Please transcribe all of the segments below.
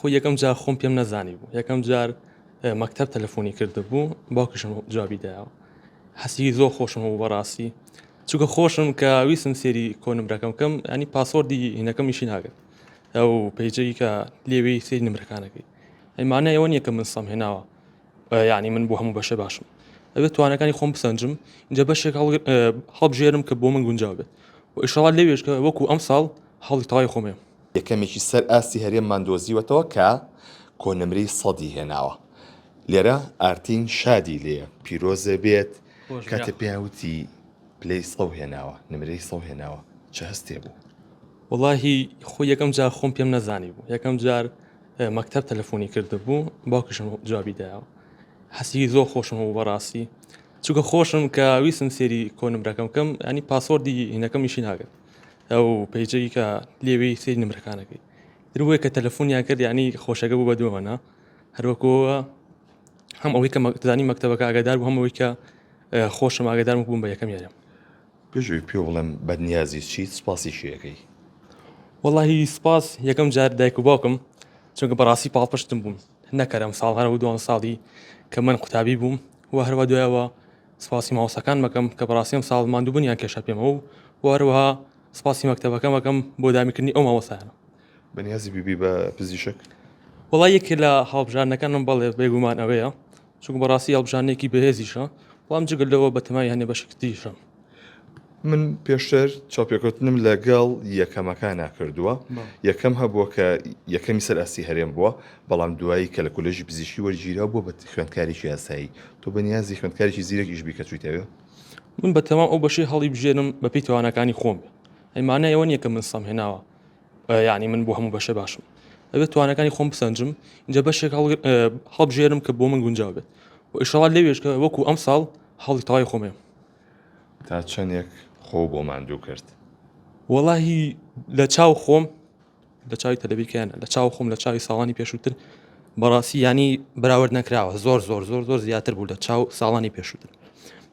خۆ یەکەم جار خۆم پێم نەزانی بوو یەکەم جار مەکتەب تەلەفۆنی کردبوو باوکشم جوابی دایەوە حەسی زۆر خۆشم بوو بەڕاستی چونکە خۆشم کە ویستم سێری کۆنمرەکەم بکەم ینی پاسۆردی هینەکەمیشی ناگرت ئەو پەیجەی کە لێوەی سێری نمرەکانەکەی ئەیمانە ئەوە نییە کە من سەم هێناوە یعنی من بۆ هەموو بەشە باشم ئەوێت توانەکانی خۆم بسەنجم اینجا بەشێک هەڵبژێرم کە بۆ من گونجاو بێت و ئیشەڵا لێوێش کە وەکو ئەم ساڵ هەڵی تەواوی خۆمێ یەکەمێکی سەر ئاستی هەرێممان دۆزیوەتەوە کە کۆنمرەی سەدی هێناوە لێرە ئارتین شادی لێە پیرۆزە بێت کاتە پێیوتی پلەی سەو هێناوە نمرەی سەو هێناوە چه هەستێ بوو وڵاهی خۆ یەکەم جار خۆم پێم نەزانی بوو یەکەم جار مەکتەب تەلەفۆنی کردبوو باوکشم جوابی دایەوە حەسی زۆر خۆشم بوو بەڕاستی چونکە خۆشم کە ویستم سێری کۆنمرەکەم بکەم ینی پاسۆردی هینەکەمیشی ناگرت ئەو پەیجەی کە لێوەی سێری نمرەکانەکەی دروێ کە تەلەفۆنیان کرد ینی خۆشەکە بوو بە دووەمەنا هەروەکەوە هەم ئەوەی کە دانی مەکتەبەکە ئاگادار بوو هەم ئەوەی کە خۆشم ئاگادارم بووم بە یەکەم یارم پێشوی پێ بڵێم بەدنیازی چیت سپاسی شیەکەی وەڵاهی سپاس یەکەم جار دایک و باوکم چونکە بەڕاستی پاڵپشتم بووم نەکەرم ساڵ هەرە دوان ساڵی کە من قوتابی بووم و هەروە دوایەوە سپاسی ماوەسەکان مەکەم کە بەڕاستیم ساڵ ماندووبوونیان کێشە پێمەوە و هەروەها سپاسی مەکتەبەکە مەکەم بۆ دامیکردنی ئەو ماوەسایانە بەنیازی بیبی بە پزیشک وڵای یەکێ لە هەڵبژارنەکانم بەڵێ بێگومان ئەوەیە چونکە بەڕاستی هەڵبژارنێکی بەهێزیشە بەڵام جگەل لەوە بەتەمای هەنێ بەشکتیشە من پێشتر چاپێکوتنم لەگەڵ یەکەمەکانە کردووە یەکەم هەبووە کە یەکەمی سەر ئاسی هەرێم بووە بەڵام دوایی کە لە کۆلێژی پزیشکی وەرگیرا بووە بە خوێندکاریی یاسایی تۆ بەنیازی خوێندکارێکی زیرەکیش بیکە چوویتەوە من بەتەمام ئەو بەشی هەڵی بژێنم بەپی توانەکانی خۆم ئەیمانە ئەوە نییە کە من سەم هێناوە یعنی من بۆ هەموو بەشە باشم ئەوێت توانەکانی خۆم بسەنجم اینجا بەشێک هەڵبژێرم کە بۆ من گونجاو بێت و ئیشەڵا لێوێش کە وەکو ئەم ساڵ هەڵی تەواوی خۆمێ تا چەندێک خۆ بۆ ماندوو کرد وەڵاهی لە چاو خۆم لە چاوی تەلەڤیزیۆنە لە چاو خۆم لە چاوی ساڵانی پێشووتر بەڕاستی ینی بەراورد نەکراوە زۆر زیاتر بوو لە چاو ساڵانی پێشووتر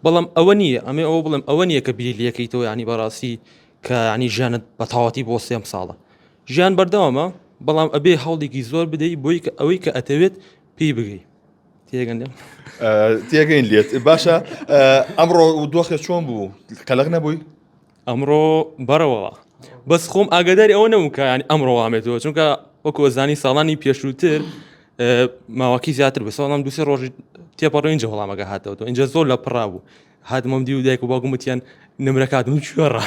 بەڵام ئەوە نییە ئەمێ ئەوە بڵێم ئەوە نییە کە بیریەکەیتەوە ینی بەڕاستی کە ینی ژیانت بە تەواوەتی بۆ سێم ساڵە ژیان بەردەوامە بەڵام ئەبێ هەوڵێکی زۆر بدەیت بۆی کە ئەوەی کە ئەتەوێت پێی بگەی تێگەندێم تێگەین لێت باشە ئەمڕۆ دۆخێ چۆن بوو قەلەق نەبووی ئەمڕۆ بەرەوەڵە بەس خۆم ئاگاداری ئەوە نەبووم کە ینی ئەمڕۆ ئامێتەوە چونکە وەکو زانی ساڵانی پێشووتر ماوەکی زیاتر بە ساڵام دوسێ ڕۆژی تێپەڕۆ اینجا وەڵامەکە هاتەوە اینجا زۆر لە پڕا بوو هاتمەم دی و دایک و باوکم وتیان نمرەکاتم کوێڕە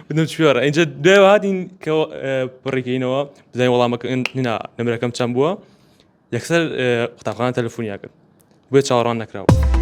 بدم کوێڕە اینجا دوێ هاتین کە پڕێکەینەوە بزانین وەڵامەکە نمرەکەم چەند بووە یەکسەر قوتابخانە تەلەفۆنیا کرد بۆیە چاوەڕوان نەکراوە